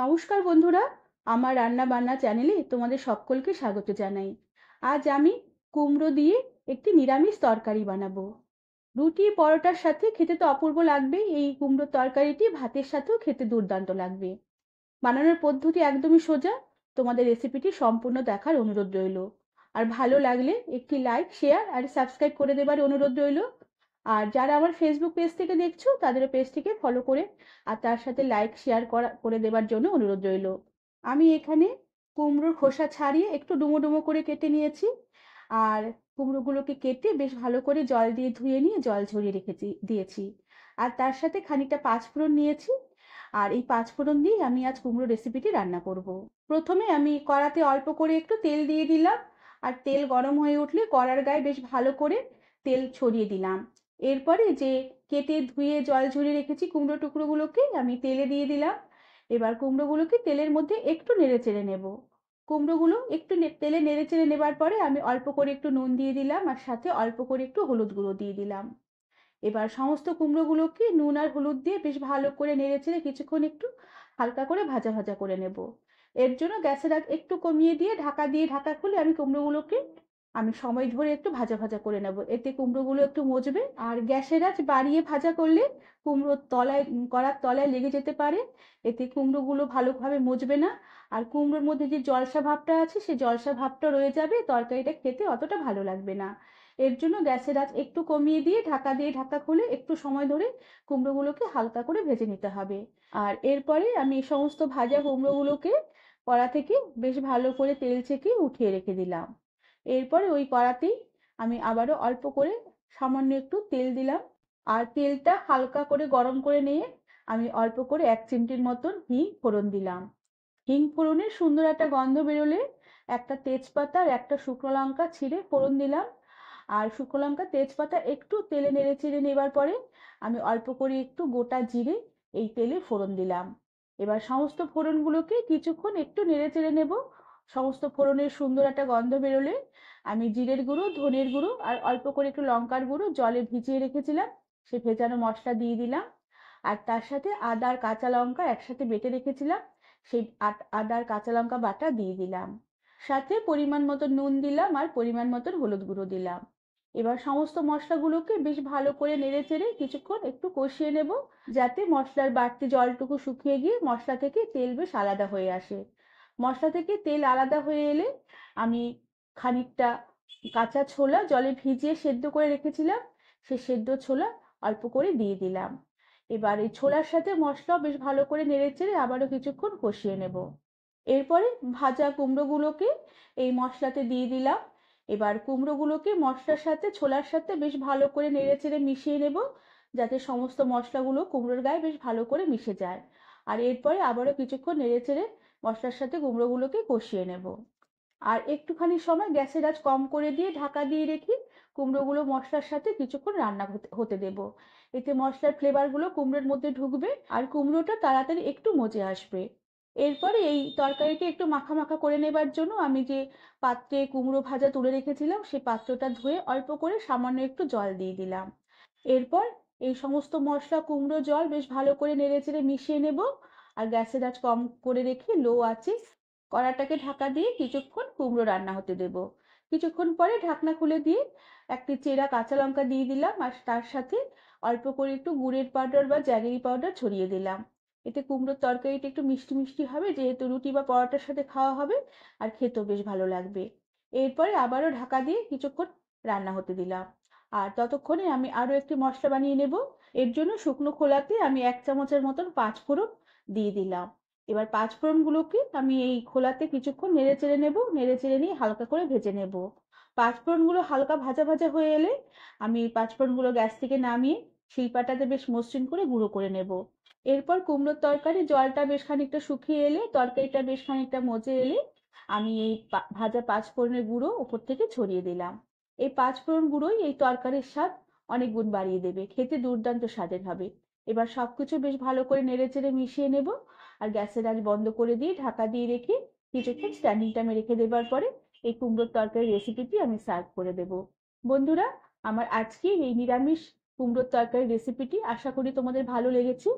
নমস্কার বন্ধুরা, আমার রান্না বান্না চ্যানেলে তোমাদের সকলকে স্বাগত জানাই। আজ আমি কুমড়ো দিয়ে একটি নিরামিষ তরকারি বানাবো। রুটি পরোটার সাথে খেতে তো অপূর্ব লাগবে। এই কুমড়োর তরকারিটি ভাতের সাথেও খেতে দুর্দান্ত লাগবে। বানানোর পদ্ধতি একদমই সোজা। তোমাদের রেসিপিটি সম্পূর্ণ দেখার অনুরোধ রইল। আর ভালো লাগলে একটি লাইক, শেয়ার আর সাবস্ক্রাইব করে দেবার অনুরোধ রইল। আর যারা আমার ফেসবুক পেজ থেকে দেখছো তাদেরও পেজটিকে ফলো করে আর তার সাথে লাইক শেয়ার করে দেবার জন্য অনুরোধ রইল। আমি এখানে কুমড়োর খোসা ছাড়িয়ে একটু ডুমো ডুমো করে কেটে নিয়েছি। আর কুমড়োগুলোকে কেটে বেশ ভালো করে জল দিয়ে ধুয়ে নিয়ে জল ঝরিয়ে দিয়েছি। আর তার সাথে খানিকটা পাঁচফোড়ন নিয়েছি। আর এই পাঁচফোড়ন দিয়ে আমি আজ কুমড়ো রেসিপিটি রান্না করব। প্রথমে আমি কড়াতে অল্প করে একটু তেল দিয়ে দিলাম। আর তেল গরম হয়ে উঠলে কড়ার গায়ে বেশ ভালো করে তেল ছড়িয়ে দিলাম। এরপরে যে কেটে ধুয়ে জল ঝরিয়ে রেখেছি কুমড়ো টুকরোগুলোকে আমি তেলে দিয়ে দিলাম। এবার কুমড়োগুলোকে তেলের মধ্যে একটু নেড়ে চেড়ে নেব। কুমড়োগুলো একটু তেলে নেড়ে চেড়ে নেবার পরে আমি অল্প করে একটু নুন দিয়ে দিলাম আর সাথে অল্প করে একটু হলুদ গুঁড়ো দিয়ে দিলাম। এবার সমস্ত কুমড়োগুলোকে নুন আর হলুদ দিয়ে বেশ ভালো করে নেড়েচেড়ে কিছুক্ষণ একটু হালকা করে ভাজা ভাজা করে নেব। এর জন্য গ্যাসের আঁচ একটু কমিয়ে দিয়ে ঢাকা খুলে আমি কুমড়োগুলোকে সময় ধরে একটু ভাজা ভাজা করে নেব। এতে কুমড়োগুলো একটু মজবে। আর গ্যাসের আঁচ বাড়িয়ে ভাজা করলে কুমড়োর তলায় কড়ার তলায় লেগে যেতে পারে। এতে কুমড়োগুলো ভালোভাবে মজবে না। আর কুমড়োর মধ্যে যে জলসা ভাবটা আছে সেই জলসা ভাবটা রয়ে যাবে, তরকারিটা খেতে অতটা ভালো লাগবে না। এর জন্য গ্যাসের আঁচ একটু কমিয়ে দিয়ে ঢাকা খুলে একটু সময় ধরে কুমড়োগুলোকে হালকা করে ভেজে নিতে হবে। আর এরপরে আমি এই সমস্ত ভাজা কুমড়োগুলোকে কড়া থেকে বেশ ভালো করে তেল ছেঁকে উঠিয়ে রেখে দিলাম। এরপরে ওই কড়াতেই আমি আবারও অল্প করে সামান্য একটু তেল দিলাম। আর তেলটা হালকা করে গরম করে নিয়ে আমি অল্প করে 1 চিমটির মতন হিং ফোড়ন দিলাম। হিং ফোড়নের সুন্দর একটা গন্ধ বেরোলে একটা তেজপাতা আর একটা শুকনো লঙ্কা ছিঁড়ে ফোড়ন দিলাম। আর শুকনো লঙ্কা তেজপাতা একটু তেলে নেড়ে চেড়ে নেবার পরে আমি অল্প করে একটু গোটা জিরে এই তেলে ফোড়ন দিলাম। এবার সমস্ত ফোড়নগুলোকে কিছুক্ষণ একটু নেড়ে চেড়ে নেব। সমস্ত ফোড়নের সুন্দর একটা গন্ধ বেরোলে আমি জিরের গুঁড়ো, ধনের গুঁড়ো আর অল্প করে একটু লঙ্কার গুঁড়ো জলে ভিজিয়ে রেখেছিলাম সে ভেজানো মশলা দিয়ে দিলাম। আর তার সাথে আদা আর কাঁচা লঙ্কা একসাথে বেটে রেখেছিলাম সেই আদা আর কাঁচা লঙ্কা বাটা দিয়ে দিলাম। সাথে পরিমাণ মতো নুন দিলাম আর পরিমাণ মতো হলুদ গুঁড়ো দিলাম। এবার সমস্ত মশলাগুলোকে বেশ ভালো করে নেড়েচেড়ে কিছুক্ষণ একটু কষিয়ে নেব, যাতে মশলার বাড়তি জলটুকু শুকিয়ে গিয়ে মশলা থেকে তেল বেশ আলাদা হয়ে আসে। মশলা থেকে তেল আলাদা হয়ে এলে আমি খানিকটা কাঁচা ছোলা জলে ভিজিয়ে সেদ্ধ করে রেখেছিলাম সে সেদ্ধ ছোলা অল্প করে দিয়ে দিলাম। এবার এই ছোলার সাথে মশলাও বেশ ভালো করে নেড়েচেড়ে আবারও কিছুক্ষণ কষিয়ে নেব। এরপরে ভাজা কুমড়োগুলোকে এই মশলাতে দিয়ে দিলাম। এবার কুমড়োগুলোকে মশলার সাথে ছোলার সাথে বেশ ভালো করে নেড়েচেড়ে মিশিয়ে নেব, যাতে সমস্ত মশলাগুলো কুমড়োর গায়ে বেশ ভালো করে মিশে যায়। আর এরপরে আবারও কিছুক্ষণ নেড়েচেড়ে মশলার সাথে কুমড়োগুলোকে কষিয়ে নেব। আর একটুখানি সময় গ্যাসের আঁচ কম করে দিয়ে ঢাকা দিয়ে রেখে কুমড়োগুলো মশলার সাথে কিছুক্ষণ রান্না হতে দেব। এতে মশলার ফ্লেভারগুলো কুমড়োর মধ্যে ঢুকবে আর কুমড়োটা তাড়াতাড়ি একটু মজে আসবে। এরপরে এই তরকারিটা একটু মাখা মাখা করে নেবার জন্য আমি যে পাত্রে কুমড়ো ভাজা তুলে রেখেছিলাম সেই পাত্রটা ধুয়ে অল্প করে সামান্য একটু জল দিয়ে দিলাম। এরপর এই সমস্ত মশলা কুমড়ো জল বেশ ভালো করে নেড়েচেড়ে মিশিয়ে নেব। আর গ্যাসের আঁচ কম করে রেখে লো আঁচে কড়াটাকে ঢাকা দিয়ে কিছুক্ষণ কুমড়ো রান্না হতে দেব। কিছুক্ষণ পরে ঢাকনা খুলে দিয়ে একটি চেরা কাঁচা লঙ্কা দিয়ে দিলাম আর তার সাথে অল্প করে একটু গুড়ের পাউডার বা জ্যাগেরি পাউডার ছড়িয়ে দিলাম। এতে কুমড়োর তরকারিটা একটু মিষ্টি মিষ্টি হবে, যেহেতু রুটি বা পরোটার সাথে খাওয়া হবে। আর খেতেও বেশ ভালো লাগবে। এরপরে আবারও ঢাকা দিয়ে কিছুক্ষণ রান্না হতে দিলাম। আর ততক্ষণে আমি আরো একটি মশলা বানিয়ে নেব। এর জন্য শুকনো খোলাতে আমি 1 চামচের মতন পাঁচফোড়ন দিয়ে দিলাম। এবার পাঁচফোড়নগুলোকে আমি এই খোলাতে কিছুক্ষণ নেড়ে চেড়ে নেব, নেড়ে চেড়ে নিয়ে হালকা করে ভেজে নেব। পাঁচফোড়নগুলো হালকা ভাজা ভাজা হয়ে এলে আমি এই পাঁচফোড়নগুলো গ্যাস থেকে নামিয়ে শিলপাটাতে বেশ মসৃণ করে গুঁড়ো করে নেব। এরপর কুমড়োর তরকারি জলটা বেশ খানিকটা শুকিয়ে এলে তরকারিটা বেশ খানিকটা মজে এলে আমি এই ভাজা পাঁচফোড়নের গুঁড়ো উপর থেকে ছড়িয়ে দিলাম। এই পাঁচফোড়ন গুঁড়োই এই তরকারির স্বাদ অনেক গুণ বাড়িয়ে দেবে, খেতে দুর্দান্ত স্বাদের হবে। এবার সবকিছু বেশ ভালো করে নেড়েচেড়ে মিশিয়ে নেব। আর গ্যাসের আঁচ বন্ধ করে দিয়ে ঢাকা দিয়ে রেখে কিছুক্ষণ স্ট্যান্ডিং টাইমে রেখে দেবার পরে এই কুমড়োর তরকারির রেসিপিটি আমি সার্ভ করে দেব। বন্ধুরা, আমার আজকের এই নিরামিষ কুমড়োর তরকারির রেসিপিটি আশা করি তোমাদের ভালো লেগেছে।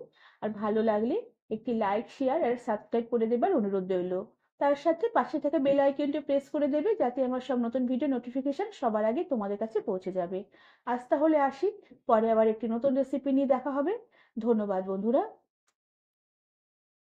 আর ভালো লাগলে একটি লাইক, শেয়ার আর সাবস্ক্রাইব করে দেবার অনুরোধ রইল। তার সাথে পাশে থাকা বেল আইকনটি প্রেস করে দেবে, যাতে আমার সব নতুন ভিডিও নোটিফিকেশন সবার আগে তোমাদের কাছে পৌঁছে যাবে। আজ তাহলে আসি, পরে আবার একটি নতুন রেসিপি নিয়ে দেখা হবে। ধন্যবাদ বন্ধুরা।